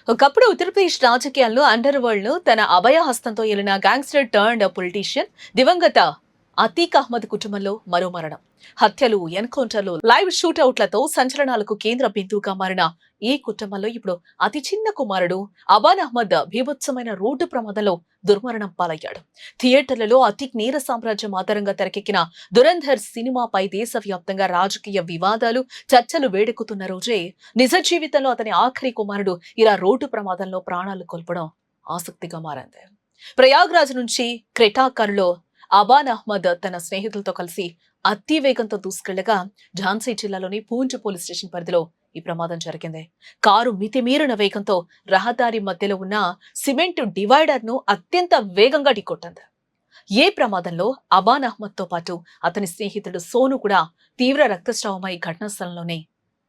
ఒకప్పుడు ఉత్తరప్రదేశ్ రాజకీయాల్లో under world తన అభయహస్తంతో ఏలిన గ్యాంగ్స్టర్ టర్న్డ్ పొలిటీషియన్ దివంగత అతీక్ అహ్మద్ కుటుంబంలో మరో మరణం. హత్యలు, ఎన్కౌంటర్లు, లైవ్ షూటౌట్లతో సంచలనాలకు కేంద్ర బిందువుగా మారిన ఈ కుటుంబంలో ఇప్పుడు అతి చిన్న కుమారుడు అబాన్ అహ్మద్ బీభత్సమైన రోడ్డు ప్రమాదంలో దుర్మరణం పాలయ్యాడు. థియేటర్లలో అతీక్ నేర సామ్రాజ్యం ఆధారంగా తెరకెక్కిన దురంధర్ సినిమాపై దేశవ్యాప్తంగా రాజకీయ వివాదాలు, చర్చలు వేడెక్కుతున్న రోజే నిజ జీవితంలో అతని ఆఖరి కుమారుడు ఇలా రోడ్డు ప్రమాదంలో ప్రాణాలు కోల్పోవడం ఆసక్తిగా మారింది. ప్రయాగ్రాజ్ నుంచి క్రెటాకర్లో అబాన్ అహ్మద్ తన స్నేహితులతో కలిసి అతి వేగంతో దూసుకెళ్లగా ఝాన్సీ జిల్లాలోని పూంచ్ పోలీస్ స్టేషన్ పరిధిలో ఈ ప్రమాదం జరిగింది. కారు మితిమీరిన వేగంతో రహదారి మధ్యలో ఉన్న సిమెంట్ డివైడర్ ను అత్యంత వేగంగా ఢీకొట్టింది. ఏ ప్రమాదంలో అబాన్ అహ్మద్ తో పాటు అతని స్నేహితుడు సోను కూడా తీవ్ర రక్తస్రావమై ఘటనా స్థలంలోనే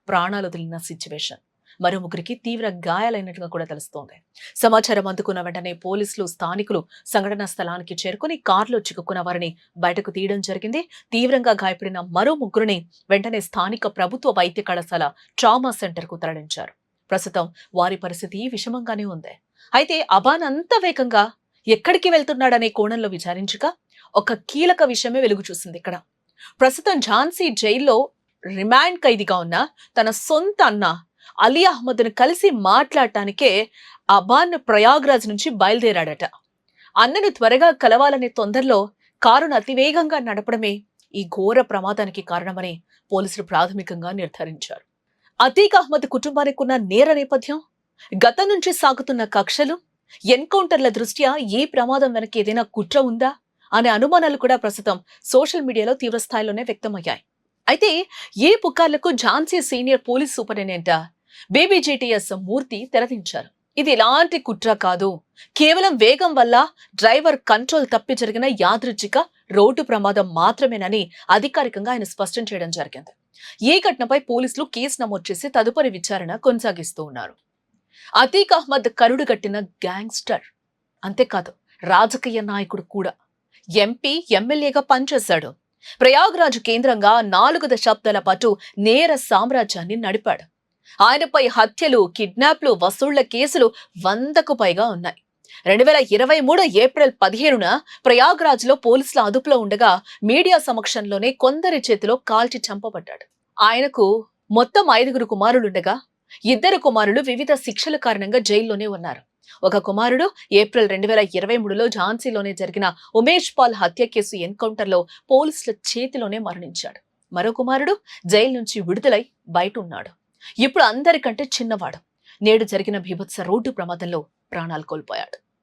ప్రాణాలు వదిలిన సిచ్యువేషన్. మరో ముగ్గురికి తీవ్ర గాయాలైనట్టుగా కూడా తెలుస్తోంది. సమాచారం అందుకున్న వెంటనే పోలీసులు, స్థానికులు సంఘటనా స్థలానికి చేరుకుని కారులో చిక్కుకున్న వారిని బయటకు తీయడం జరిగింది. తీవ్రంగా గాయపడిన మరో ముగ్గురిని వెంటనే స్థానిక ప్రభుత్వ వైద్య కళాశాల ట్రామా సెంటర్ కు తరలించారు. ప్రస్తుతం వారి పరిస్థితి విషమంగానే ఉంది. అయితే అబాన్ అంత వేగంగా ఎక్కడికి వెళ్తున్నాడనే కోణంలో విచారించగా ఒక కీలక విషయమే వెలుగు చూసింది ఇక్కడ. ప్రస్తుతం ఝాన్సీ జైల్లో రిమాండ్ ఖైదీగా ఉన్న తన సొంత అన్న అలీ అహ్మద్ ను కలిసి మాట్లాడటానికే అబాన్ ప్రయాగ్రాజ్ నుంచి బయలుదేరాడట. అన్నను త్వరగా కలవాలనే తొందరలో కారును అతివేగంగా నడపడమే ఈ ఘోర ప్రమాదానికి కారణమని పోలీసులు ప్రాథమికంగా నిర్ధారించారు. అతీక్ అహ్మద్ కుటుంబానికి ఉన్న నేర నేపథ్యం, గతం నుంచి సాగుతున్న కక్షలు, ఎన్కౌంటర్ల దృష్ట్యా ఈ ప్రమాదం వెనక ఏదైనా కుట్ర ఉందా అనే అనుమానాలు కూడా ప్రస్తుతం సోషల్ మీడియాలో తీవ్ర స్థాయిలోనే వ్యక్తమయ్యాయి. అయితే ఈ పుకార్లకు ఝాన్సీ సీనియర్ పోలీస్ సూపరింటెండెంట్ బీబీజేటీఎస్ మూర్తి తెరదించారు. ఇది ఎలాంటి కుట్ర కాదు, కేవలం వేగం వల్ల డ్రైవర్ కంట్రోల్ తప్పి జరిగిన యాదృచ్ఛిక రోడ్డు ప్రమాదం మాత్రమేనని అధికారికంగా ఆయన స్పష్టం చేయడం జరిగింది. ఈ ఘటనపై పోలీసులు కేసు నమోదు చేసి తదుపరి విచారణ కొనసాగిస్తూ ఉన్నారు. అతీక్ అహ్మద్ కరుడుగట్టిన గ్యాంగ్స్టర్, అంతేకాదు రాజకీయ నాయకుడు కూడా. ఎంపీ, ఎమ్మెల్యేగా పనిచేశాడు. ప్రయాగ్రాజ్ కేంద్రంగా 4 దశాబ్దాల పాటు నేర సామ్రాజ్యాన్ని నడిపాడు. ఆయనపై హత్యలు, కిడ్నాప్లు, వసూళ్ల కేసులు 100కు పైగా ఉన్నాయి. 2023 ఏప్రిల్ 15న ప్రయాగ్రాజ్ లో పోలీసుల అదుపులో ఉండగా మీడియా సమక్షంలోనే కొందరి చేతిలో కాల్చి చంపబడ్డాడు. ఆయనకు మొత్తం 5 కుమారులుండగా 2 కుమారులు వివిధ శిక్షల కారణంగా జైల్లోనే ఉన్నారు. ఒక కుమారుడు ఏప్రిల్ 2023లో ఝాన్సీలోనే జరిగిన ఉమేష్ పాల్ హత్య కేసు ఎన్కౌంటర్లో పోలీసుల చేతిలోనే మరణించాడు. మరో కుమారుడు జైలు నుంచి విడుదలై బయట ఉన్నాడు. ఇప్పుడు అందరికంటే చిన్నవాడు నేడు జరిగిన బీభత్స రోడ్డు ప్రమాదంలో ప్రాణాలు కోల్పోయాడు.